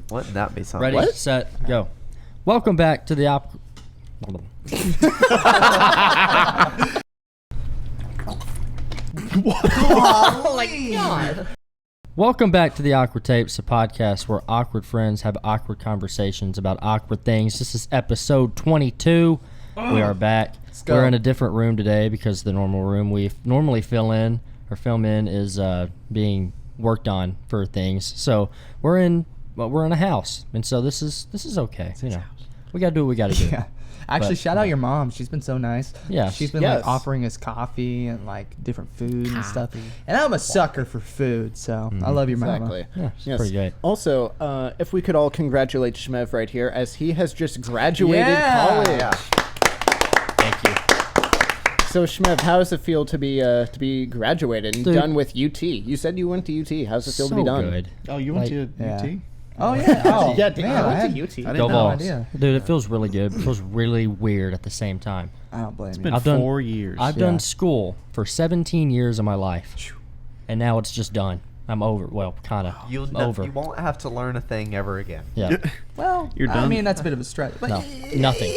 Wouldn't that be something? Ready, What? set, go. Welcome back to the Oh my god. Welcome back to the Awkward Tapes, a podcast where awkward friends have awkward conversations about awkward things. This is episode 22. We are back. go. We're in a different room today because the normal room we normally film in is being worked on for things. So we're in a house, and so this is okay. You know, we gotta do what we gotta do. Yeah. Actually, But, shout out your mom. She's been so nice. Yeah. She's been Yes. like offering us coffee and like different food and stuff. And I'm a sucker for food, so I love your mama. Exactly. Yeah, she's pretty great. Also, if we could all congratulate Shmev right here, as he has just graduated Yeah. college. Yeah. Thank you. So Shmev, how does it feel to be graduated and Dude. done with UT? You said you went to UT. How's it feel to be done? Good. Oh, you went Like- to Yeah. UT? Oh yeah. Oh Yeah, dude, man, I went had- to UT. I Go didn't know. Balls. idea. Dude, it feels really good. It feels really weird at the same time. I don't blame It's you. been I've done- 4 years. I've Yeah. done school for 17 years of my life, and now it's just done. I'm over. Well, kind of over. You won't have to learn a thing ever again. Yeah. Well, You're I done? mean, that's a bit of a stretch. But No, nothing.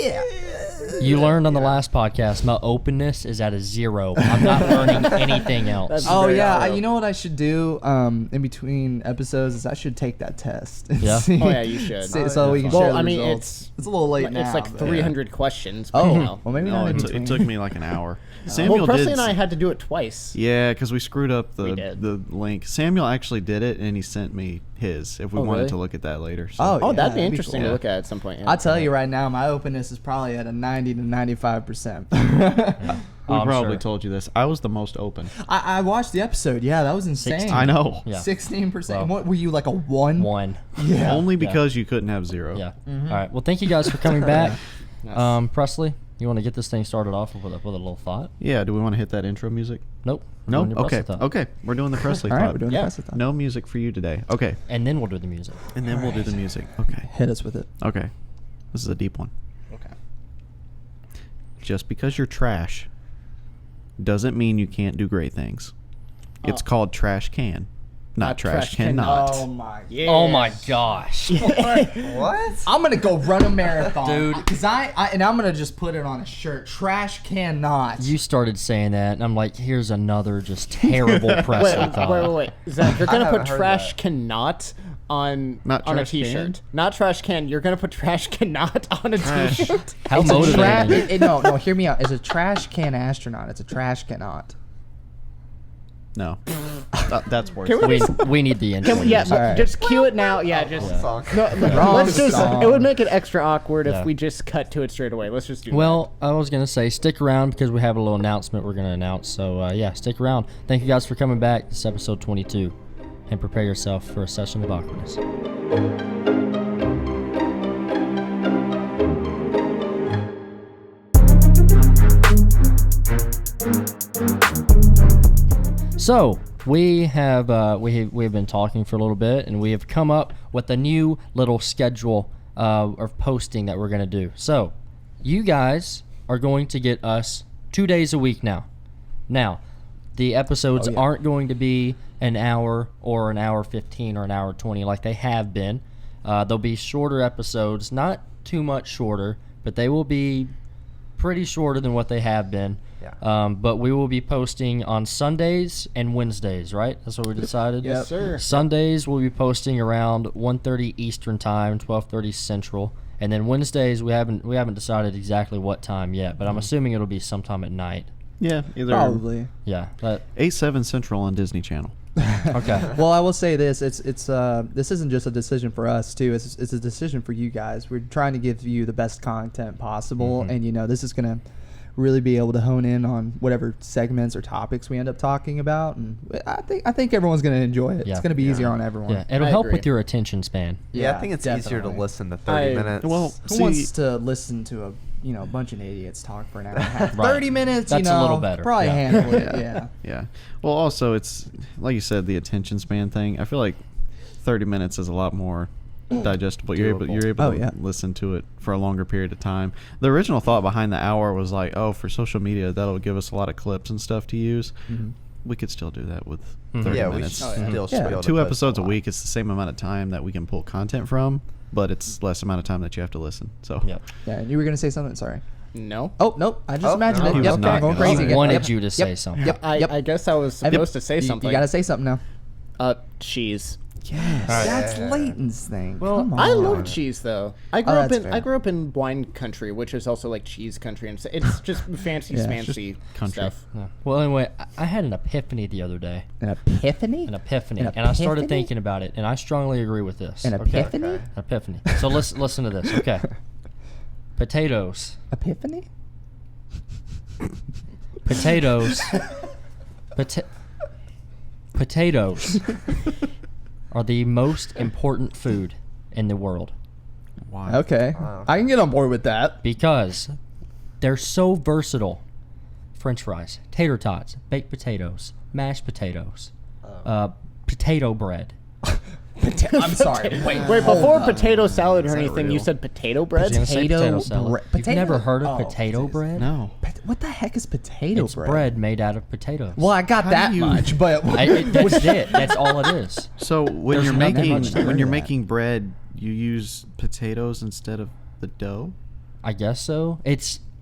You learned on the last podcast, my openness is at a 0. I'm not learning anything else. That's- Oh very yeah, true. you know what I should do in between episodes is I should take that test. And Yeah? see- Oh yeah, you should. so we can Well, share the I mean, results. It's a little late now. It's like but- 300 questions. But, Oh, you know. well maybe No, not in it between. took me like an hour. Samuel Well, Presley did. and I had to do it twice. Yeah, because we screwed up We did. the link. Samuel actually did it, and he sent me his. If we Oh, wanted really? to look at that later. So. Oh, Oh, yeah, that'd be that'd be interesting cool. to look at some point. Yeah. I'll tell you right now, my openness is probably at a 90 to 95%. we I'm probably sure. told you this. I was the most open. I watched the episode. Yeah, that was insane. 16. I know. Yeah. 16%. Well, What were you, like a 1? 1. Yeah. Only because you couldn't have 0. Yeah. All right. Well, thank you guys for coming back. Presley, you want to get this thing started off with a little thought? Yeah. Do we want to hit that intro music? Nope. We're No. doing your Okay. Presley thought. Okay. We're doing the Presley All thought. right, we're doing Yeah. the press thought. No music for you today. Okay. And then we'll do the music. And then we'll do the music. Okay. Hit us with it. Okay. This is a deep one. Okay. Just because you're trash doesn't mean you can't do great things. It's Oh. called trash can, not trash cannot. Oh my. Yeah. Oh my gosh. What? I'm gonna go run a marathon, Dude. Cause I'm gonna just put it on a shirt. Trash cannot. You started saying that, and I'm like, here's another just terrible Presley Wait, thought. wait. Zach, you're gonna I put haven't heard trash that. cannot on Not on a trash can? t-shirt. Not trash can. You're gonna put trash cannot on a Trash. t-shirt. How It's a motivating. no, hear me out. It's a trash can astronaut. It's a trash cannot. No, that's worse. Can we need the intro. Can we, yeah, music. Alright. just cue it now. Yeah, just Song. no, Wrong let's just. song. It would make it extra awkward Yeah. if we just cut to it straight away. Let's just do. Well, I was going to say stick around because we have a little announcement we're going to announce. So, yeah, stick around. Thank you guys for coming back. This is episode 22. And prepare yourself for a session of awkwardness. So, we have been talking for a little bit, and we have come up with a new little schedule of posting that we're going to do. So, you guys are going to get us 2 days a week now. Now, the episodes Oh, yeah. aren't going to be an hour or an hour 15 or an hour 20 like they have been. They'll be shorter episodes, not too much shorter, but they will be pretty shorter than what they have been. Yeah. But we will be posting on Sundays and Wednesdays, right? That's what we decided. Yes, sir. Sundays we'll be posting around 1:30 Eastern time, 12:30 Central, and then Wednesdays we haven't decided exactly what time yet, but I'm assuming it'll be sometime at night. Yeah, either Probably. Yeah. But 8/7 Central on Disney Channel. okay. Well, I will say this: it's this isn't just a decision for us too. It's a decision for you guys. We're trying to give you the best content possible, and this is gonna really be able to hone in on whatever segments or topics we end up talking about. And I think everyone's gonna enjoy it. Yeah. It's gonna be easier on everyone. Yeah, it'll I help agree. with your attention span. Yeah, I think it's easier to definitely. listen to 30 I- minutes. Well, Who wants to listen to a bunch of idiots talk for an hour and a half? Right. 30 minutes, That's a little better. Probably Yeah. handle it. Yeah. Yeah. Well, also it's like you said, the attention span thing. I feel like 30 minutes is a lot more digestible. You're able Oh, to yeah. listen to it for a longer period of time. The original thought behind the hour was like, oh, for social media, that'll give us a lot of clips and stuff to use. we could still do that with Mhm. 30 Yeah, we minutes. should Oh, yeah. still Yeah. should be able to 2 post episodes a lot. week. It's the same amount of time that we can pull content from, but it's less amount of time that you have to listen. So Yep. Yeah, and you were gonna say something. Sorry. No. Oh nope, I just Oh, imagined no, it. he Yep, was not I'm going gonna crazy say. again. Wanted Yep. you to say something. Yep. I, Yep. I guess I was supposed to say something. You gotta say something now. Cheese. Yes, that's Leighton's thing. Well, Come on. I love cheese though. I grew up that's in fair. wine country, which is also like cheese country, and it's just fancy, Yeah. fancy country. stuff. Yeah. Well, anyway, I had an epiphany the other day. An epiphany. An epiphany, An and I started epiphany? thinking about it, and I strongly agree with this. An okay? epiphany. Okay. Epiphany. So listen to this. Okay. Potatoes. Epiphany. Potatoes. Potatoes are the most important food in the world why? Okay, Wow. I can get on board with that. because they're so versatile. French fries, tater tots, baked potatoes, mashed potatoes, potato bread. I'm sorry. Wait, Wait, hold before up. potato salad or Is that anything, you real? said potato I was bread. gonna say Potato salad. bread- You've never potato- heard of oh, potato Jesus. bread? No. What the heck is potato It's bread? bread made out of potatoes. Well, I got How that do you- much, but That's it. That's all it is. So when There's you're nothing making much to when you're that. making bread, you use potatoes instead of the dough. I guess so.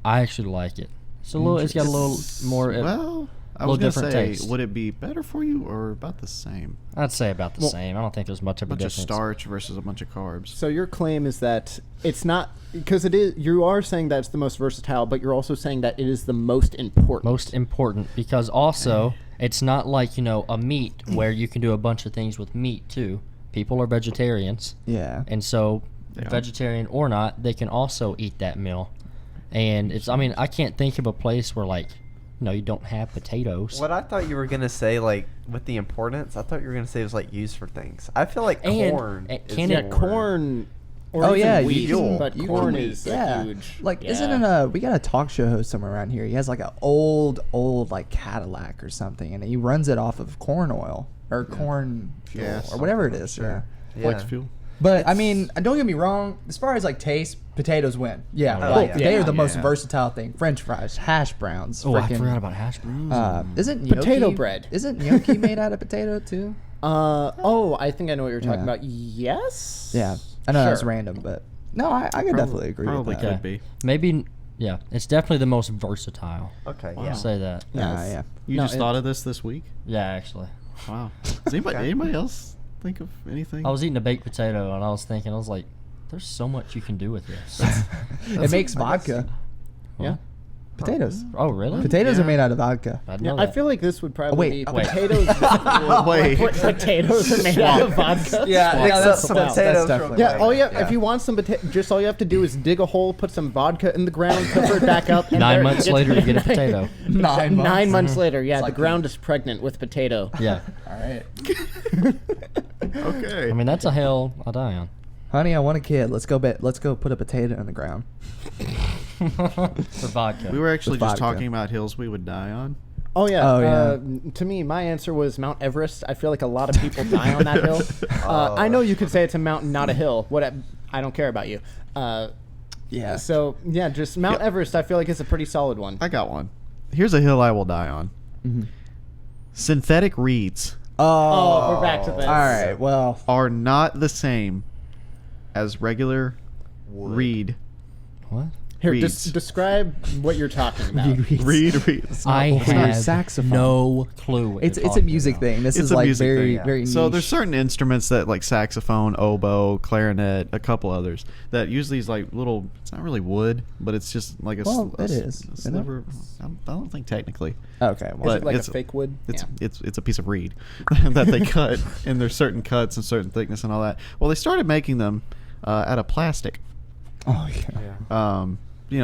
I actually like it. It's a little. It's got a little more. Well, I little was gonna different say, taste. would it be better for you or about the same? I'd say about the same. I don't think there's much of a bunch of difference. starch versus a bunch of carbs. So your claim is that it's not because it is. You are saying that it's the most versatile, but you're also saying that it is the most important. Most important because also it's not like a meat where you can do a bunch of things with meat too. People are vegetarians, yeah. and so They are. vegetarian or not, they can also eat that meal. And it's. I mean, I can't think of a place where you don't have potatoes. What I thought you were gonna say, like with the importance, I thought you were gonna say it was like used for things. I feel like And- corn. and is can Yeah, it- corn. Or Oh even yeah, wheat, you can, but you corn can- is yeah. a huge. Like, yeah. isn't it we got a talk show host somewhere around here? He has like an old like Cadillac or something, and he runs it off of corn oil or corn fuel Gas, or whatever it something, is. sure. Yeah. Flex Yeah. fuel. But I mean, don't get me wrong. As far as like taste, potatoes win. Yeah, Oh, like yeah. they are the Yeah. most versatile thing. French fries, hash browns. Oh, I frickin', forgot about hash browns. Isn't Potato gnocchi- bread. Isn't gnocchi made out of potato too? Oh, I think I know what you're talking Yeah. about. Yes. Yeah, I know that's Sure. random, but no, I can definitely agree Probably with that. could be. Maybe. Yeah, it's definitely the most versatile. Okay, I'll yeah. say that. Yeah, yeah. You No, just it- thought of this week? Yeah, actually. Wow. Does anybody, Okay. anybody else think of anything? I was eating a baked potato and I was thinking, I was like, there's so much you can do with this. It makes vodka. Yeah. Potatoes. Oh, really? Potatoes Yeah. are made out of vodka. I, Yeah, I feel like this would probably wait, be wait. potatoes. Wait. Potatoes are made out of vodka. Mix up that's- some that's potatoes. definitely real Yeah. quick. Oh yeah. If you want some just all you have to do is dig a hole, put some vodka in the ground, cover it back up. And 9 there- months later, you get a potato. 9 months. 9 months later, yeah, It's the like- ground is pregnant with potato. Yeah. All right. Okay. I mean, that's a hill I die on. Honey, I want a kid. Let's go put a potato in the ground. For vodka. we were actually With just vodka. talking about hills we would die on. Oh yeah. Oh, yeah. To me, my answer was Mount Everest. I feel like a lot of people die on that hill. I know you could say it's a mountain, not a hill. I don't care about you. Yeah. So yeah, just Mount Yeah. Everest. I feel like it's a pretty solid one. I got one. Here's a hill I will die on. Mhm. Synthetic reeds Oh, we're back to this. All right. Well, are not the same as regular Wood. reed. What? Here, Reeds. describe what you're talking about. Reeds. I it's not have saxophone. no clue. What it's you're a talking music about. thing. This It's is a like music very thing, yeah. very niche. So there's certain instruments that like saxophone, oboe, clarinet, a couple others that use these like little. It's not really wood, but it's just like a. Well, a it s- is, a isn't it? sliver. I don't think technically. Okay. Is Well, it like it's- a fake wood? It's Yeah. it's a piece of reed that they cut, and there's certain cuts and certain thickness and all that. Well, they started making them out of plastic. oh yeah.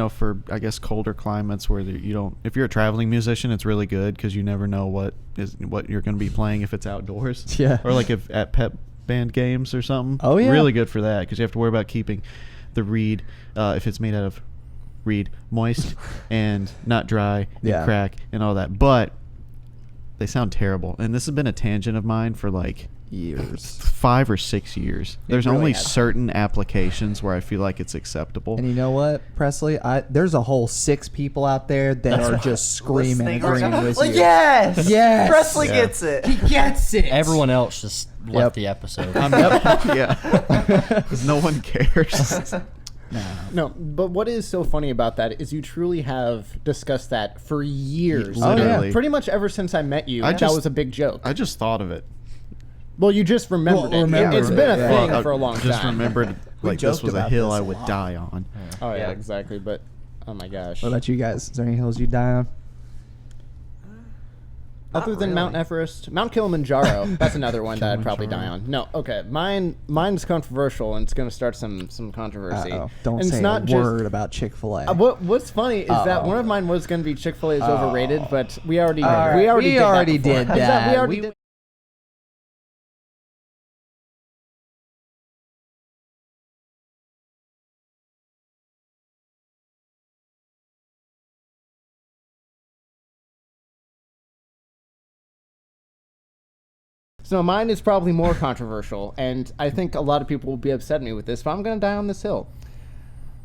For I guess colder climates where you don't. If you're a traveling musician, it's really good because you never know what you're going to be playing if it's outdoors. Yeah. Or like if at pep band games or something. Oh, yeah. Really good for that because you have to worry about keeping the reed if it's made out of reed moist and not dry and Yeah. crack and all that. But they sound terrible, and this has been a tangent of mine for like years. 5 or 6 years. There's really only has. certain applications where I feel like it's acceptable. And you know what, Presley? There's a whole 6 people out there that are just screaming and Listening. agreeing with Like, you. yes, Yes. Presley Yeah. gets it. Gets it. Everyone else just left Yep. the episode. Yeah. 'Cause no one cares. No, but what is so funny about that is you truly have discussed that for years. Oh, yeah. Literally. Pretty much ever since I met you, that was a big joke. I just thought of it. Well, you just remembered Well, it. remembered It's been a it, yeah. thing I for a long just time. remembered like this joked was a about hill this I a would lot. die on. Oh yeah, Yeah. exactly. But oh my gosh. What about you guys? Is there any hills you die on? Other than Mount Everest, Mount Kilimanjaro, that's another one that I'd probably die on. No, okay, mine's controversial and it's going to start some controversy. Uh-oh. Don't and say it's not a just, word about Chick-fil-A. What's funny is that one of mine was going to be Chick-fil-A is overrated, but we already All right, we already we did already that before. did Is that. we already We- did. So mine is probably more controversial, and I think a lot of people will be upset at me with this, but I'm going to die on this hill.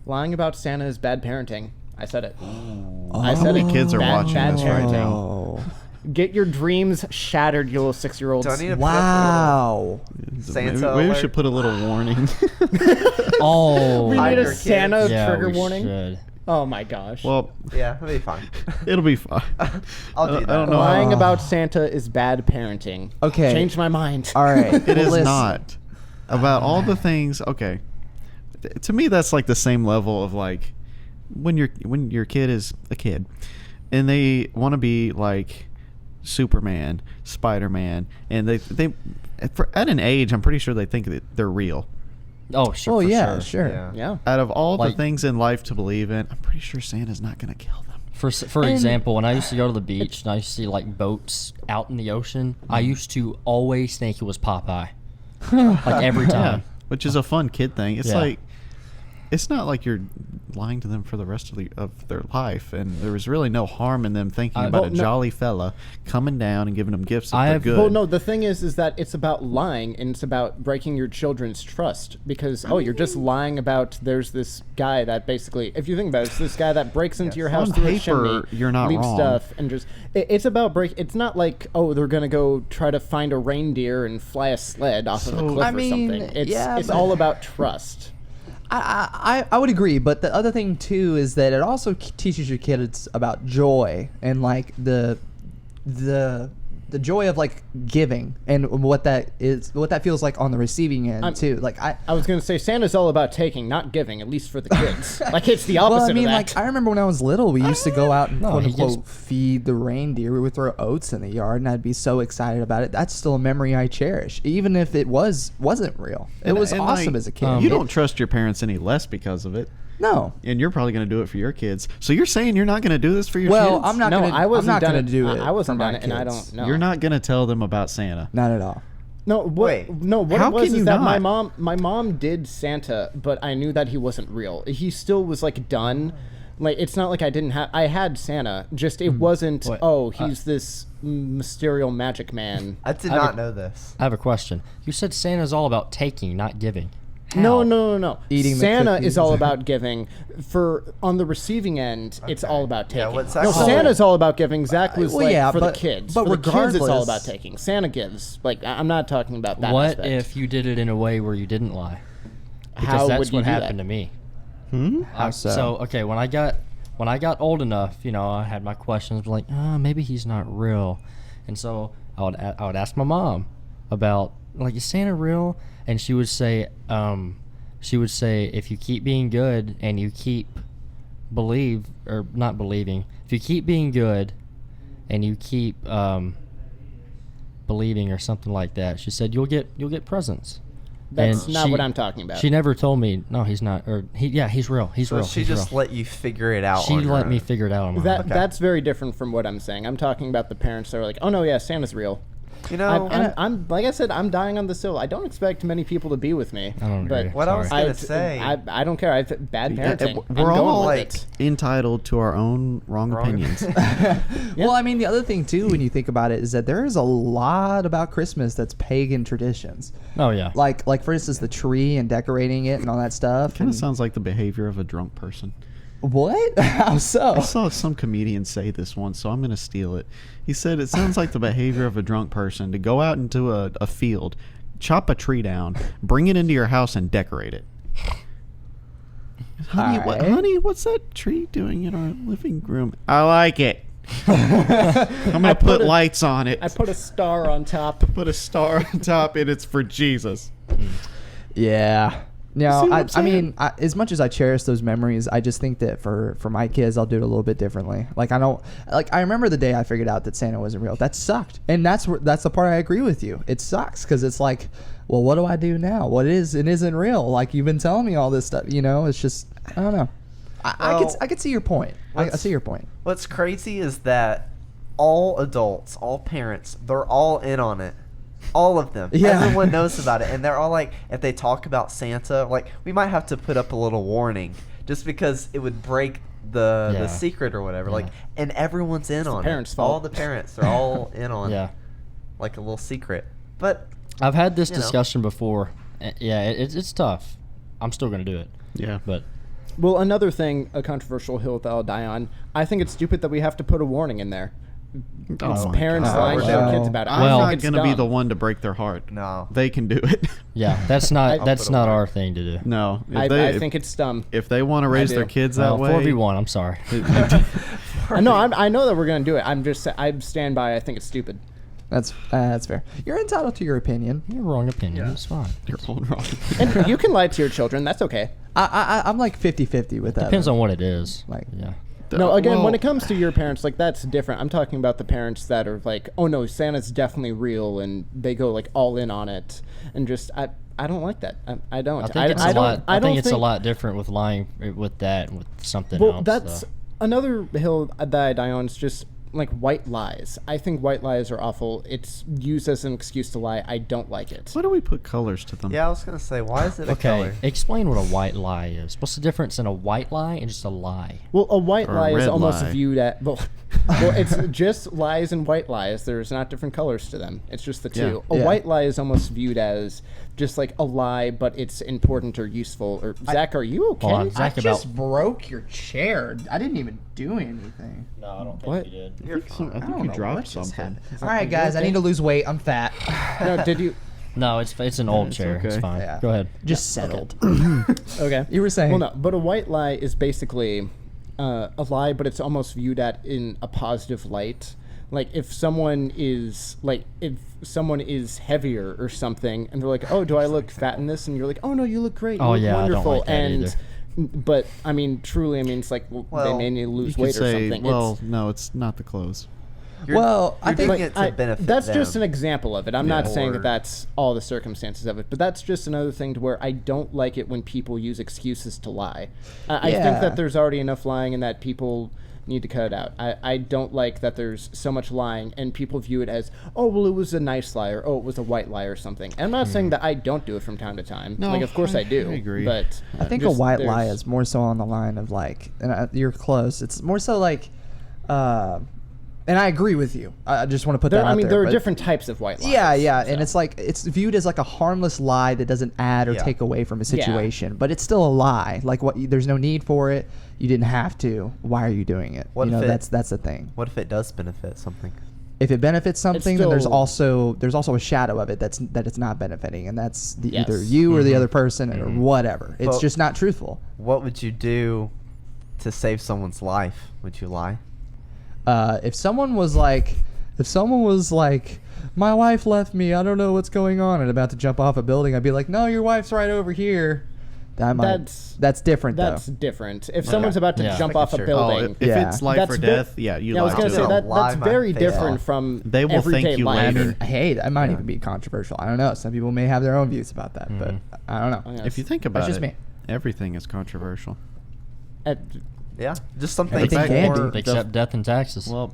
Lying about Santa is bad parenting. I said it. I How said many it. kids are Bad watching this right parenting. now? Oh. Get your dreams shattered, you little 6-year-olds. Do I need to Wow. Santa Maybe we alert? should put a little warning. Oh, We Hide need a your kids. Santa yeah, trigger we warning. should. Oh my gosh. Well, Yeah, that'd be fine. it'll be fine. I'll do I that. don't know. Lying about Santa is bad parenting. Okay. Changed my mind. All right. It is Listen. not about all the things. Okay, to me that's like the same level of like when your kid is a kid and they want to be like Superman, Spider-Man, and they at an age I'm pretty sure they think that they're real. Oh, sure. Oh for yeah, sure. sure. Yeah. Yeah. Out of all Like- the things in life to believe in, I'm pretty sure Santa's not gonna kill them. For example, when I used to go to the beach and I used to see like boats out in the ocean, I used to always think it was Popeye. Like every time. Which is a fun kid thing. It's Yeah. like it's not like you're lying to them for the rest of their life, and there was really no harm in them thinking about well, a no- jolly fella coming down and giving them gifts if I they're have- good. Well, no, the thing is that it's about lying and it's about breaking your children's trust because, you're just lying about there's this guy that basically, if you think about it, it's this guy that breaks into your house On through a paper, chimney, you're not leaves wrong. stuff, and just, it's about it's not like, they're going to go try to find a reindeer and fly a sled off of a So- cliff I or mean, something. It's, yeah, it's but- all about trust. I would agree, but the other thing too is that it also teaches your kids about joy and like the joy of like giving and what that feels like on the receiving end too. Like I was going to say Santa's all about taking, not giving, at least for the kids. Like it's the opposite well, I mean, of that. like I remember when I was little, we used to go out and No, quote he unquote gives- feed the reindeer. We would throw oats in the yard, and I'd be so excited about it. That's still a memory I cherish, even if it wasn't real. It was And, awesome like, as a kid. You don't trust your parents any less because of it, No. and you're probably going to do it for your kids. So you're saying you're not going to do this for your Well, kids? I'm not no, gonna. I wasn't I'm not done gonna it. do it. I wasn't for my done it, and I kids. don't know. You're not going to tell them about Santa. Not at all. No, what? Wait, No, what how it was can is you that not? my mom did Santa, but I knew that he wasn't real. He still was like done. Like it's not like I didn't have. I had Santa, just it wasn't. Wait, Oh, he's this mysterious magic man. I did I have not a- know this. I have a question. You said Santa's all about taking, not giving. No, How? no. Eating the Santa cookies. is all about giving. For on the receiving end, it's all about Yeah, taking. what's no, that called? Santa's all about giving. Zach was well, like yeah, for but- the kids. but for the kids, it's all regardless- about taking. Santa gives. Like I'm not talking about that. What aspect. if you did it in a way where you didn't lie? Because How that's would you what do happened that? to me. How so? So okay, when I got old enough, I had my questions like, maybe he's not real, and so I would ask my mom about like, is Santa real? And she would say, if you keep being good and you keep not believing, if you keep being good and you keep believing or something like that, she said you'll get presents. That's And not she- what I'm talking about. She never told me, no, he's not, or he's real. He's So real. she he's just real. let you figure it out. She on your let me own. figure it out on my That own. that's very different from what I'm saying. I'm talking about the parents that are like, oh no, yeah, Santa's real. You know, I'm like I said, I'm dying on the hill. I don't expect many people to be with me. I don't but agree. what I was Sorry. gonna say. I don't care. Bad parenting. I'm We're going all with like- it. entitled to our own wrong opinions. Well, I mean, the other thing too, when you think about it, is that there is a lot about Christmas that's pagan traditions. Oh yeah. Like for instance, the tree and decorating it and all that stuff. Kind of and- sounds like the behavior of a drunk person. What? How so? I saw some comedian say this once, so I'm going to steal it. He said it sounds like the behavior of a drunk person to go out into a field, chop a tree down, bring it into your house, and decorate it. Honey, Alright. honey, what's that tree doing in our living room? I like it. I'm going to put lights on it. I put a star on top. Put a star on top, and it's for Jesus. Yeah. See No, what I'm I saying? mean, as much as I cherish those memories, I just think that for my kids, I'll do it a little bit differently. Like I remember the day I figured out that Santa wasn't real. That sucked, and that's the part I agree with you. It sucks because it's like, well, what do I do now? What is and isn't real? Like you've been telling me all this stuff. You know, it's just I don't know. I could see your point. I see your point. What's crazy is that all adults, all parents, they're all in on it. All of them. Yeah. Everyone knows about it. And they're all like, if they talk about Santa, like, we might have to put up a little warning just because it would break the Yeah. secret or whatever. Yeah. Like, and everyone's in on parents' it. fault. All the parents are all in on Yeah. like a little secret. But I've had this You know. discussion before. Yeah, it's tough. I'm still gonna do it, Yeah. but Well, another thing, a controversial hill that I'll die on. I think it's stupid that we have to put a warning in there. Oh my Parents God. lying to their Wow. kids about it. I'm Well- not It's going to be dumb. the one to break their heart. no. They can do it. yeah, that's not I'll that's put a not warning. our thing to do. No. If I they, think it's dumb. if they want to raise do. their kids Well, that way. 4v1. I'm sorry. No, I know that we're gonna do it. I stand by. I think it's stupid. That's fair. You're entitled to your opinion. Your wrong opinion. It's fine. You're all wrong. And you can lie to your children. That's okay. I'm like 50-50 with that. Depends on what it is. Like- yeah. No, again, when Well, it comes to your parents, like that's different. I'm talking about the parents that are like, oh no, Santa's definitely real, and they go like all in on it, and just I don't like that. I don't. I think it's a don't, lot. I I don't think it's a lot different with lying with that and with something Well, else. that's though. another hill that I die on. Is just like white lies. I think white lies are awful. It's used as an excuse to lie. I don't like it. Why do we put colors to them? Yeah, I was going to say, why is it a Okay, color? explain what a white lie is. What's the difference in a white lie and just a lie? Well, a white Or a lie is red almost lie. viewed at well, it's just lies and white lies. There's not different colors to them. It's just the two. Yeah. A Yeah. white lie is almost viewed as just like a lie, but it's important or useful. Or Zach, are you okay? Hold on, Zach, about broke your chair. I didn't even do anything. no, I don't think What? you did. I think you dropped something. All right, guys, I need to lose weight. I'm fat. No, did you? No, it's an old it's chair. It's okay. fine. Yeah. Go ahead. Just settled. Okay. You were saying. Well, no, but a white lie is basically a lie, but it's almost viewed at in a positive light. Like if someone is heavier or something, and they're like, "Oh, do I look fat in this?" and you're like, "Oh no, you look great. You Oh, look yeah, I don't wonderful." like that and either. but I mean, truly, I mean, it's like they Well, may need to You lose could weight or say, something. well, no, it's not the clothes. Well, I you're think- doing it to benefit that's them. just an example of it. I'm not saying Or- that that's all the circumstances of it, but that's just another thing to where I don't like it when people use excuses to lie. I Yeah. think that there's already enough lying and that people need to cut it out. I don't like that there's so much lying and people view it as, oh, well, it was a nice lie or, oh, it was a white lie or something. And I'm not saying that I don't do it from time to time. No, like, of course I do. I agree. But I think a just white lie there's- is more so on the line of like, and you're close. It's more so like, and I agree with you. I just want to put There, that out I mean, there. there are but- different types of white lies. Yeah, yeah, so. and it's like it's viewed as like a harmless lie that doesn't add or Yeah. take away from a Yeah. situation, but it's still a lie. Like what? There's no need for it. You didn't have to. Why are you doing it? What you know, if it- that's the thing. What if it does benefit something? If it benefits something, then there's still- also a shadow of it that it's not benefiting, and that's Yes. either you or the other person or whatever. It's But- just not truthful. What would you do to save someone's life? Would you lie? If someone was like, my wife left me, I don't know what's going on, and about to jump off a building, I'd be like, no, your wife's right over here. That's different That's though. different. If someone's about to Yeah. jump Making off a sure. Oh, building, if Yeah. it's life That's or ve- death, yeah, you I was lie gonna to say them. that Lie that's my very face different off. from They will thank everyday you life. I later. mean, hey, that might even be controversial. I don't know. Some people may have their own views about that, but I don't know. Yeah. If you think about just it, me. everything is controversial. At- Yeah, just something Everything that's can more- be. Except death and taxes. Well,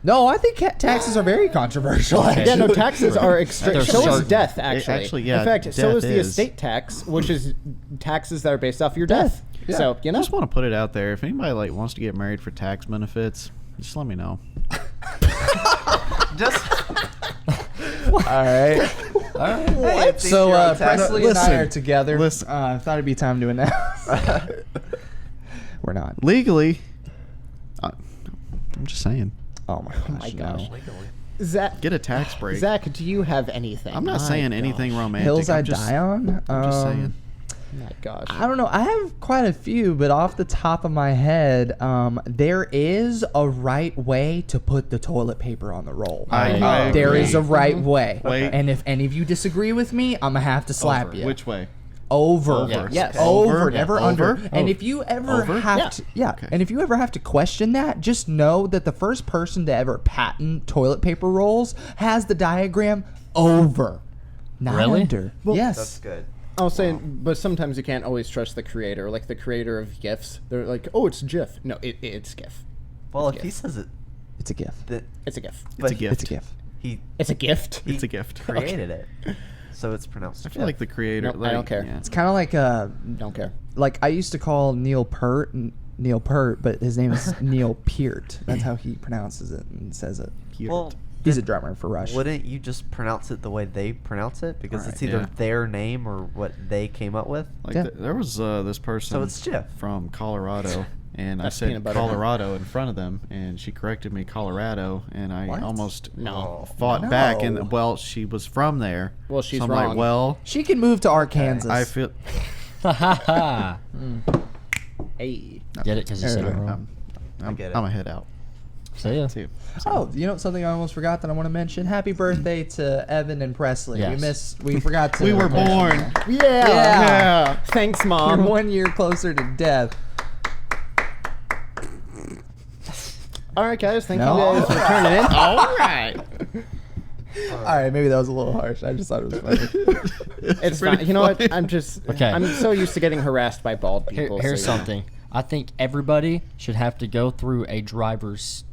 No, I think taxes are very controversial. Okay. Yeah, no, actually. taxes are extreme. They're So is certain. death, actually. Actually, yeah, In fact, so death is the is. estate tax, which is taxes that are based off your death. Yeah. So, you I know. just want to put it out there. If anybody like wants to get married for tax benefits, just let me know. Just All right. what? So Presley and I Listen, are together. listen. I thought it'd be time to announce. We're not. Legally, I'm just saying, Oh my gosh. gosh. Zach, get a tax break. Zach, do you have anything? I'm not saying anything romantic. Hills I'm I just, die on. I'm just saying. My gosh. I don't know. I have quite a few, but off the top of my head, there is a right way to put the toilet paper on the roll. I There agree. is a right way. Wait. And if any of you disagree with me, I'm gonna have to slap Over. you. Which way? Over. Over. Yes. Over, Over. never Yeah. under. Over. And if you ever Over. have Yeah. to, yeah, Okay. and if you ever have to question that, just know that the first person to ever patent toilet paper rolls has the diagram over, not Really? under. Well, yes. That's good. I was saying, but sometimes you can't always trust the creator. Like the creator of GIFs, they're like, "Oh, it's GIF." No, it's GIF. Well, It's if a he gift. says it, It's a gift. that It's a GIF. but It's a gift. It's a gift. he It's a gift. It's a gift. created it, so it's pronounced. I feel like the creator. Nope, I like, don't care. yeah. It's kind of Don't care. like I used to call Neil Peart, but his name is Neil Peart. That's how he pronounces it and says it. Well, He's a then drummer for Rush. Wouldn't you just pronounce it the way they pronounce it? Because Alright. it's either Yeah. their name or what they came up with. Like Yeah. there was this person So it's Jeff. from Colorado, and I That's said peanut butter. Colorado in front of them, and she corrected me Colorado, and I What? almost No. fought back. No. And well, she was from there. Well, she's so I'm wrong. like, well, She can move to Arkansas. I feel. Ha ha ha. Hey. Get it? Because you said it There we go. wrong. I'm get it. gonna head out. See ya. See you. Oh, you know something I almost forgot that I want to mention? Happy birthday to Evan and Presley. Yes. We forgot to. We were born. Yeah. Yeah. Thanks, You're Mom. 1 year closer to death. All right, guys. Thank No. you guys for turning in. All right. All right, maybe that was a little harsh. I just thought it was funny. It's fine. You know what? funny. I'm just. Okay. I'm so used to getting harassed by bald Here, people. here's so, you know. something. I think everybody should have to go through a driver's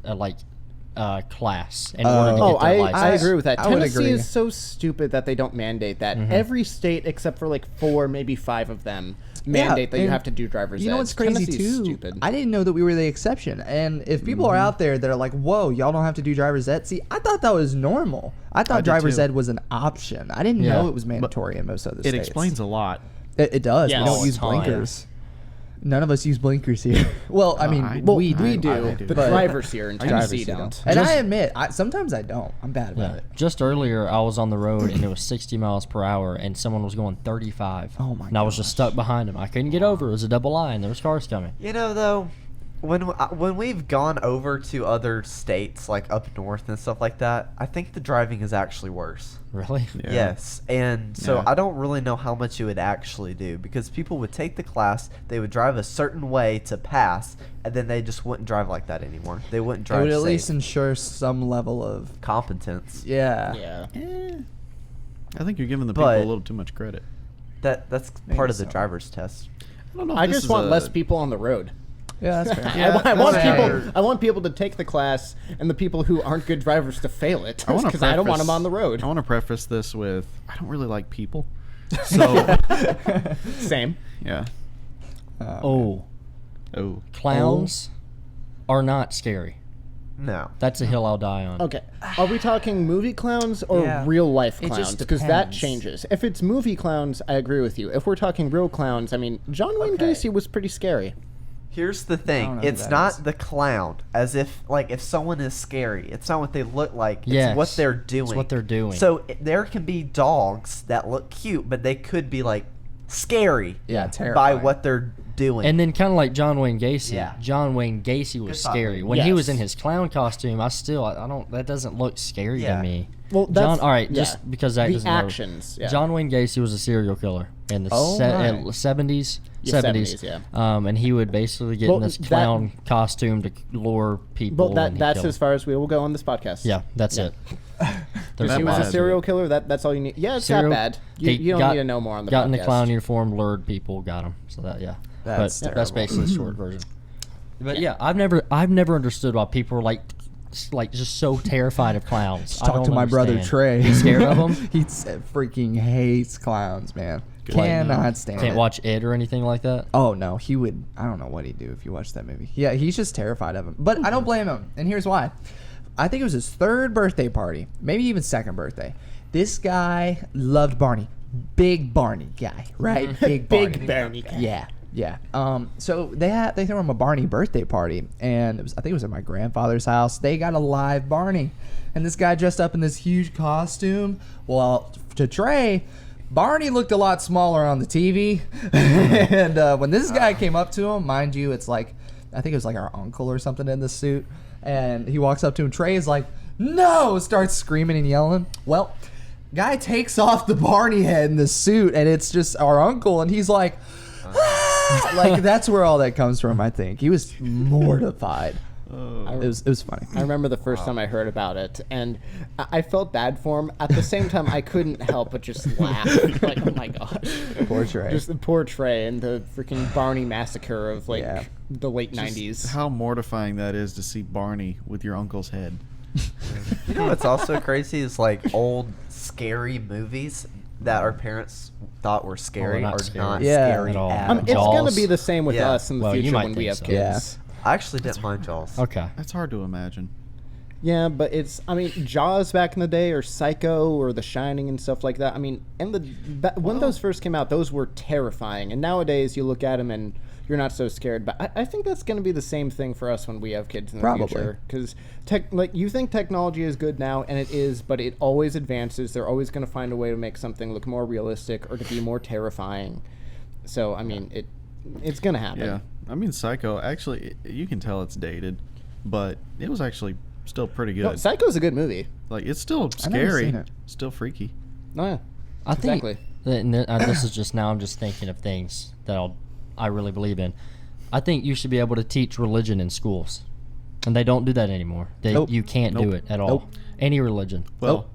class in order to Oh, get their I license. agree with that. I would Tennessee agree. is so stupid that they don't mandate that. Mm-hmm. Every state, except for like 4, maybe 5 of them, mandate that you and have to do driver's You know ed. what's crazy Tennessee's too? Stupid. I didn't know that we were the exception. And if people are out there that are like, "Whoa, y'all don't have to do driver's ed," see, I thought that was normal. I thought did driver's too. ed was an option. I didn't Yeah. know it was mandatory in most other It states. explains a lot. It does. Yes. We Oh, don't a use ton. blinkers. None of us use blinkers here. Well, I mean, I- we I- we do. I do. The But- drivers here in drivers Tennessee here don't. And Just- I admit, sometimes I don't. I'm bad about Yeah. it. Just earlier, I was on the road and it was 60 miles per hour, and someone was going 35. Oh my And I was just stuck behind him. I couldn't get over. It was a double line. There was cars coming. You know, though, when we've gone over to other states like up north and stuff like that, I think the driving is actually worse. Really? Yeah. Yes, and so Yeah. I don't really know how much it would actually do because people would take the class, they would drive a certain way to pass, and then they just wouldn't drive like that anymore. They wouldn't It drive would at safe. least ensure some level of Competence. yeah. Yeah. I think you're giving the people But- a little too much credit. That's Maybe part of the so. driver's test. I don't know. If I this just is want a- less people on the road. Yeah, that's fair. Yeah, I want that's people. fair. I want people to take the class, and the people who aren't good drivers to fail it. I want to Because I don't want them on the road. I want to preface this with I don't really like people. So Same. yeah. Oh, Oh. clowns are not scary. No. That's a hill I'll die on. Okay. Are we talking movie clowns or Yeah. real life It clowns? just Because that depends. changes. If it's movie clowns, I agree with you. If we're talking real clowns, I mean, John Wayne Okay. Gacy was pretty scary. Here's the don't thing. know who It's that not is. the clown as if if someone is scary. It's not what they look like. Yes, It's what they're doing. what they're doing. So there can be dogs that look cute, but they could be scary. Yeah, By terrifying. what they're doing. And then kind of like John Wayne Gacy. Yeah. John Wayne Gacy was Good thought. scary. When he was Yes. in his clown costume, I don't, that doesn't look scary Yeah. to me. Well, that's, John, all right, yeah. just because that the doesn't actions. Yeah. John Wayne Gacy was a serial killer in the Oh, right. 70s. Yeah, 70s, 70s, yeah. And he would basically get Well, in this that- clown costume to lure people. Well, and he'd that's kill as them. far as we will go on this podcast. Yeah, that's Yeah. it. If There's he That was a bad. serial killer, that's all you need. Yeah, it's serial- not bad. You, he you don't got- need to know more on the got podcast. in the clown uniform, lured people, got them. So that That's but that's terrible. basically the short version. But yeah, I've never understood why people are like just so terrified of clowns. Just I talk don't to my brother understand. Trey. He's scared of them. He freaking hates clowns, man. Good. Cannot stand Can't it. watch it or anything like that. Oh no, he would. I don't know what he'd do if you watched that movie. Yeah, he's just terrified of him. But I don't blame him, and here's why. I think it was his 3rd birthday party, maybe even 2nd birthday. This guy loved Barney, big Barney guy, right? Big Barney. guy. Yeah. So they threw him a Barney birthday party, and I think it was at my grandfather's house. They got a live Barney, and this guy dressed up in this huge costume. Well, to Trey, Barney looked a lot smaller on the TV, and when this guy came up to him, mind you, it's like I think it was like our uncle or something in the suit, and he walks up to him. Trey is like, "No!" starts screaming and yelling. Well, guy takes off the Barney head in the suit, and it's just our uncle, and he's like, "Ah!" Like that's where all that comes from. I think he was mortified. It was funny. I remember the first time I heard about it, and I felt bad for him. At the same time, I couldn't help but just laugh. Like, oh my gosh. Poor Trey. Just the poor Trey and the freaking Barney massacre of, like, Yeah. the late 90s. How mortifying that is to see Barney with your uncle's head. You know what's also crazy is like old scary movies that our parents thought were scary not are scary. not Yeah. scary At all. at It's all. going to Jaws. be the same with Yeah. us in the Well, you future might when we think have so. kids. I actually didn't mind Jaws. Okay. That's hard to imagine. Yeah, but I mean, Jaws back in the day, or Psycho, or The Shining, and stuff like that. I mean, when those first came out, those were terrifying. And nowadays, you look at them and you're not so scared. But I think that's going to be the same thing for us when we have kids in the Probably. future. Because, like, you think technology is good now, and it is, but it always advances. They're always going to find a way to make something look more realistic or to be more terrifying. So, I mean, it's going to happen. Yeah. I mean, Psycho, actually, you can tell it's dated, but it was actually still pretty good. No, Psycho's a good movie. Like, it's still I've never scary, seen it. still freaky. Oh, yeah. I think Exactly. this is just now. I'm just thinking of things that I really believe in. I think you should be able to teach religion in schools, and they don't do that anymore. Nope. You can't do Nope. it at all. Nope. Any religion. Well,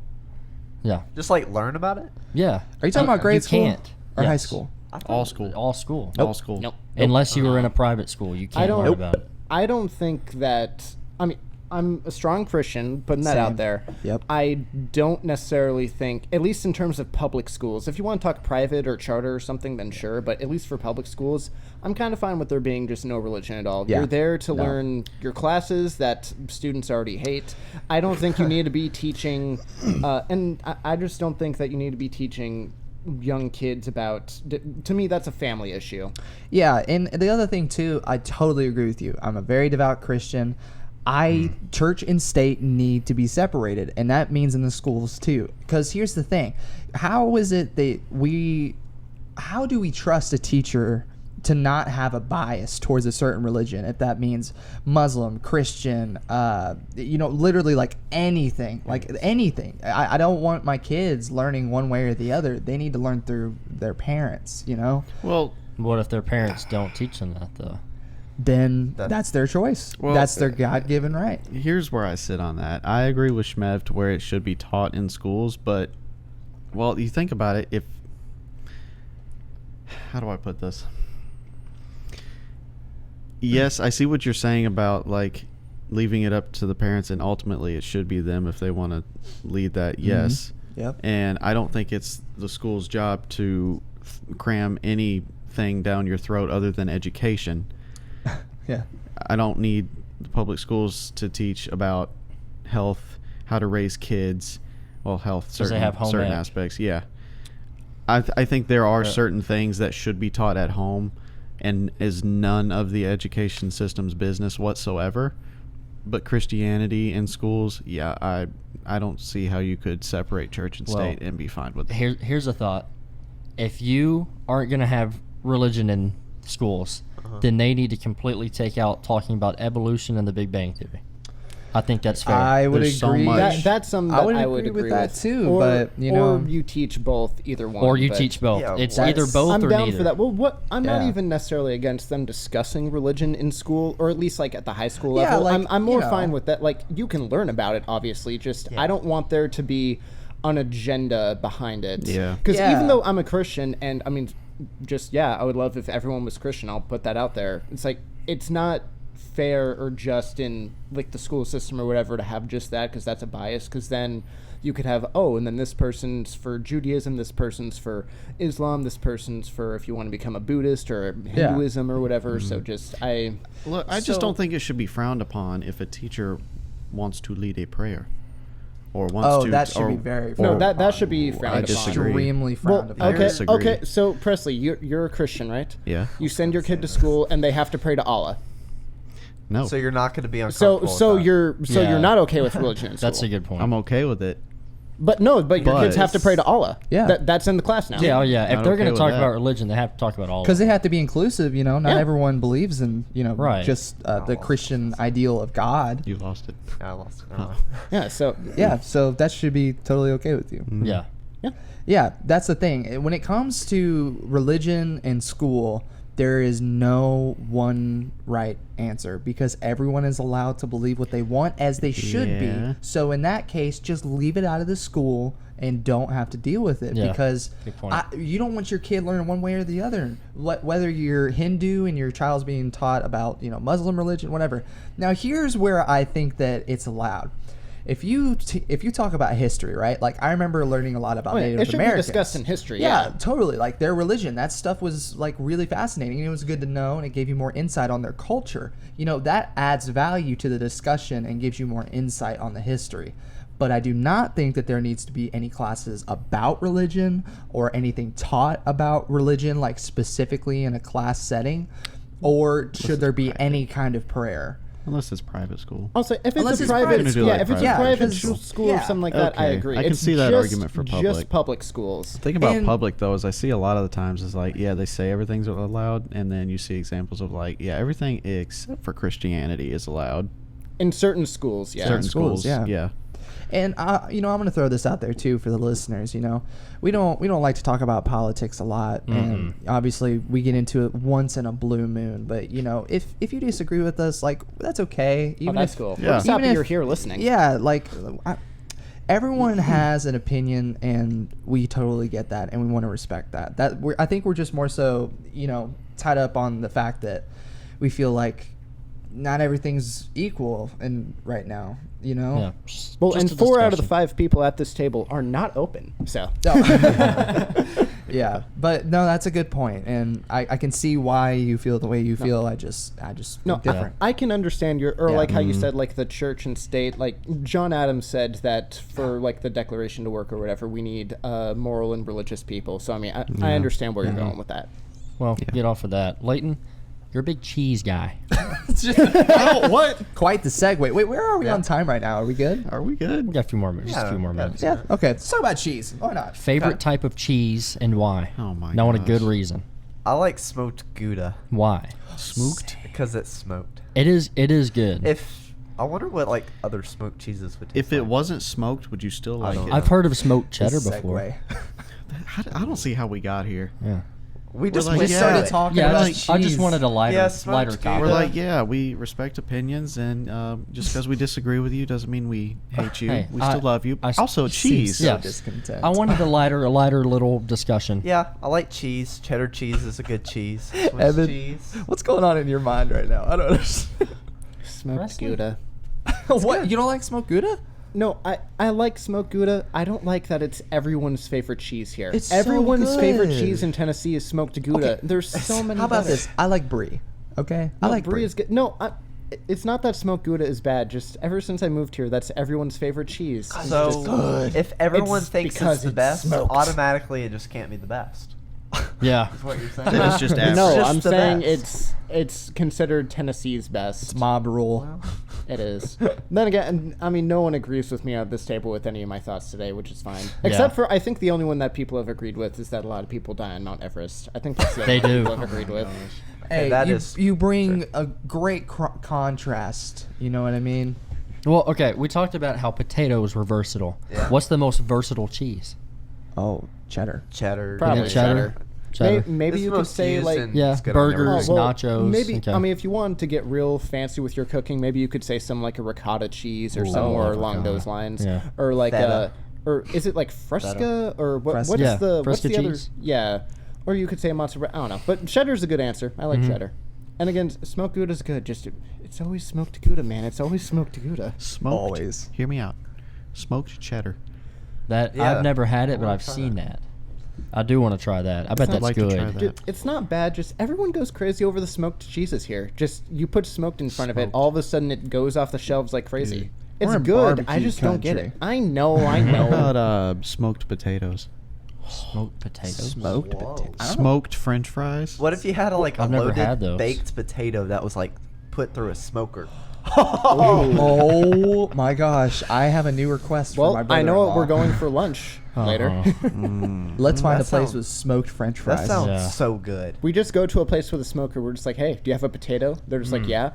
Yeah. Just like learn about it. Yeah. Are you talking about grade you school can't. or high Yes. school? I thought- all school. All school. All school. Nope. Unless you were in a private school, you can't don't- learn about it. I don't think that. I mean, I'm a strong Christian, putting that Same. out there. Yep. I don't necessarily think, at least in terms of public schools, if you want to talk private or charter or something, then sure. But at least for public schools, I'm kind of fine with there being just no religion at all. Yeah. You're there to No. learn your classes that students already hate. I don't think you need to be teaching, and I just don't think that you need to be teaching young kids about. To me, that's a family issue. Yeah, and the other thing too, I totally agree with you. I'm a very devout Christian. Church and state need to be separated, and that means in the schools too. Because here's the thing: how is it that how do we trust a teacher to not have a bias towards a certain religion? If that means Muslim, Christian, literally like anything, I don't want my kids learning one way or the other. They need to learn through their parents. Well, What if their parents don't teach them that, though? Then that's their choice. Well, That's their God-given right. here's where I sit on that. I agree with Shmev to where it should be taught in schools, but, well, you think about it, how do I put this? Yes, I see what you're saying about, like, leaving it up to the parents, and ultimately it should be them if they want to lead that, yes. Yep. And I don't think it's the school's job to cram anything down your throat other than education. Yeah. I don't need the public schools to teach about health, how to raise kids. Well, health, 'Cause they certain, have home certain ec. aspects, yeah. I think there are certain things that should be taught at home and is none of the education system's business whatsoever. But Christianity in schools, yeah, I don't see how you could separate church and Well, state and be fine with it. Here's a thought. If you aren't going to have religion in schools, then they need to completely take out talking about evolution and the Big Bang Theory. I think that's fair. I would There's so agree. much. That's something I that would I would agree agree with that too, Or, but, or you teach both, either one. or you but teach both. Yeah, It's well, either that's- both I'm or down neither. for that. Well, I'm not Yeah. even necessarily against them discussing religion in school, or at least like at the high school Yeah, level. like, I'm more you know. fine with that. Like, you can learn about it, obviously. Just I don't want there to be an agenda behind it. Yeah. Because Yeah. even though I'm a Christian, and I mean, I would love if everyone was Christian. I'll put that out there. It's like it's not fair or just in like the school system or whatever to have just that, because that's a bias. Because then you could have, and then this person's for Judaism, this person's for Islam, this person's for if you want to become a Buddhist or Hinduism or whatever. So just Look, I just don't think it should be frowned upon if a teacher wants to lead a prayer or wants to. That should be very frowned no, upon. that should be frowned I upon. disagree. Extremely Well, frowned upon. okay, disagree. okay. So Presley, you're a Christian, right? Yeah. You send your kid to school and they have to pray to Allah. No. So you're not going to be uncomfortable. So with that. Yeah. you're not okay with religion in school. That's a good point. I'm okay with it. But your kids have to pray to Allah. Yeah. That's in the class now. yeah, If Not they're okay going to with talk that. about religion, they have to talk about all. Because of they have to be inclusive, not Yeah. everyone believes in, Right. just the Christian ideal of God. You lost it. I lost it. Yeah. So Yeah, so that should be totally okay with you. it. Yeah. Yeah, that's the thing. When it comes to religion and school, there is no one right answer because everyone is allowed to believe what they want as they should Yeah. be. So in that case, just leave it out of the school and don't have to deal with it Yeah, because good point. you don't want your kid learning one way or the other. Whether you're Hindu and your child's being taught about Muslim religion, whatever. Now here's where I think that it's allowed. If you talk about history, right? Like I remember learning a lot about Native it should Americans. be discussed in history. Yeah, totally. Like their religion, that stuff was like really fascinating. And it was good to know, and it gave you more insight on their culture. That adds value to the discussion and gives you more insight on the history. But I do not think that there needs to be any classes about religion or anything taught about religion, like specifically in a class setting, or should there be any kind of prayer? Unless it's private school. Also, if Unless it's a it's private, private school. if it's Yeah, a private because- school or yeah. something like that, I Okay, agree. I can It's see that just- argument for Just public. public schools. The thing about And- public though is I see a lot of the times is like, yeah, they say everything's allowed, and then you see examples of like, yeah, everything except for Christianity is allowed. In certain schools, yeah. Certain schools, schools, yeah. And I'm going to throw this out there too for the listeners. We don't like to talk about politics a lot, and obviously we get into it once in a blue moon. But if you disagree with us, like that's okay. Oh, that's cool. Yeah. We're just happy Even if- you're here listening. Yeah, like everyone has an opinion, and we totally get that, and we want to respect that. I think we're just more so tied up on the fact that we feel like not everything's equal right now. Yeah. Well, Just and a 4 out of the discussion. 5 people at this table are not open. So Yeah, but no, that's a good point, and I can see why you feel the way you feel. I just no, think different. I can understand Yeah. like how you said like the church and state. Like John Adams said that for like the Declaration to work or whatever, we need moral and religious people. So I mean, I understand where you're going with that. Well, get off of that. Leighton, you're a big cheese guy. What? Quite the segue. Wait, where are we on time right now? Are we good? Are we good? We got a few more minutes. Just a few more minutes. Yeah. Okay. Let's talk about cheese. Why not? Favorite type of cheese and why? Oh my Now, on a gosh. good reason. I like smoked Gouda Why? Smoked? because it's smoked. It is good. I wonder what like other smoked cheeses would taste If it like. wasn't smoked, would you still like don't it? know. I've heard of smoked cheddar This before. segue. I don't see how we got here. Yeah. we just like, went yeah. started to it. talking Yeah, about I just cheese. wanted a lighter, Yeah, smoked lighter Gouda. topic. We're like, yeah, we respect opinions, and just because we disagree with you doesn't mean we hate you. Hey, we still love you. I- Also, You seem cheese. so Yeah. discontent. I wanted a lighter little discussion. Yeah, I like cheese. Cheddar cheese is a good cheese. Swiss Evan, cheese. what's going on in your mind right now? I don't understand. Smoked Wrestling? Gouda. What? You don't like smoked Gouda? No, I like smoked Gouda. I don't like that it's everyone's favorite cheese here. It's so Everyone's favorite good. cheese in Tennessee is smoked Gouda. Okay. There's so many. How about better. this? I like brie. Okay, I No, like brie is good. No, it's not that smoked Gouda is bad. Just ever since I moved here, that's everyone's favorite cheese. So good. if everyone It's thinks because it's the it's best, smoked. automatically it just can't be the best. Yeah. That's what you're saying. It's just average. No, Just I'm the saying best. it's considered Tennessee's best. It's mob rule. It is. Then again, I mean, no one agrees with me at this table with any of my thoughts today, which is fine. Except for, I think the only one that people have agreed with is that a lot of people die on Mount Everest. I think that's the only They one do. people have agreed with. Hey, that you, is you bring a great contrast. You know what I mean? Well, okay, we talked about how potatoes were versatile. Yeah. What's the most versatile cheese? Oh, cheddar. Cheddar. Probably Yeah, cheddar. Cheddar. Maybe It's you could most say used like in- Yeah, it's good on burgers, everything. nachos. Maybe okay. I mean, if you wanted to get real fancy with your cooking, maybe you could say some like a ricotta cheese or somewhere along ricotta. those lines, Yeah. or like Feta. or is it like Fresca or what? Fresca. What's Yeah, the what's Fresca the other? cheese. Yeah, or you could say mozzarella. I don't know, but cheddar's a good answer. I like cheddar. And again, smoked Gouda's good. Just it's always smoked Gouda, man. It's always smoked Gouda. Smoked. Always. Hear me out. Smoked cheddar. That Yeah. I've never had I it, but wanna I've try seen that. that. I do want to try that. I bet I'd that's like to good. try that. Dude, it's not bad. Just everyone goes crazy over the smoked cheeses here. Just you put smoked in front of it, Smoked. all of a sudden it goes off the shelves like crazy. Dude. It's We're in good. I barbecue just don't get it. country. I know. I How know. about smoked potatoes? Smoked potatoes. Smoked Whoa. potato. I don't know. Smoked French fries? What if you had a I've never loaded had those. baked potato that was like put through a smoker? Oh my gosh! I have a new request for my Well, brother. I know what we're going for lunch later. Mm. Let's find That a place sounds- with smoked French That fries. sounds Yeah. so good. We just go to a place with a smoker. We're just like, hey, do you have a potato? They're just like, yeah.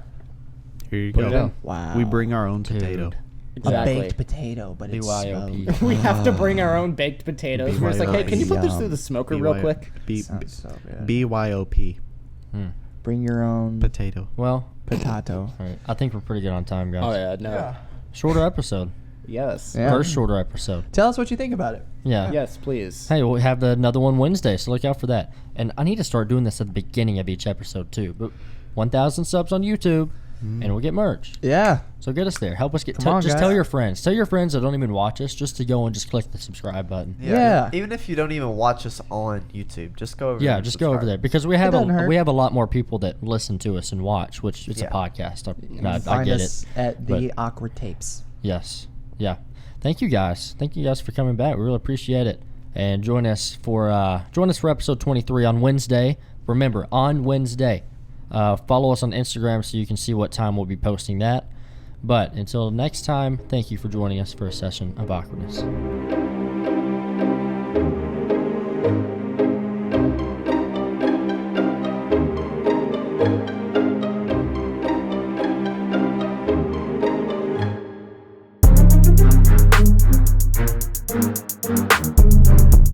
Here you Put go. it in. Wow. We bring our own potato. Dude. Exactly. A baked potato, but it's BYOP. smoked. We have to bring our own baked potatoes. We're just like, hey, can you put this through the smoker real quick? Sounds so good. BYOP. Bring your own Potato. Well, potato. all right. I think we're pretty good on time, guys. Oh yeah, no. Shorter episode. Yes. Yeah. First shorter episode. Tell us what you think about it. Yeah. Yes, please. Hey, we'll have another one Wednesday, so look out for that. And I need to start doing this at the beginning of each episode too. But 1,000 subs on YouTube, and we'll get merch. Yeah. So get us there. Help us get. Come on, just guys. tell your friends. Tell your friends that don't even watch us just to go and just click the subscribe button. Yeah. Even if you don't even watch us on YouTube, just go over. there Yeah, and just go over subscribe. there because we have doesn't hurt. we have a lot more people that listen to us and watch, which it's Yeah. a podcast. I Find get us it. at the but- Awkward Tapes. Yes. Yeah. Thank you guys. Thank you guys for coming back. We really appreciate it. And join us for episode 23 on Wednesday. Remember, on Wednesday. Follow us on Instagram so you can see what time we'll be posting that. But until next time, thank you for joining us for a session of awkwardness.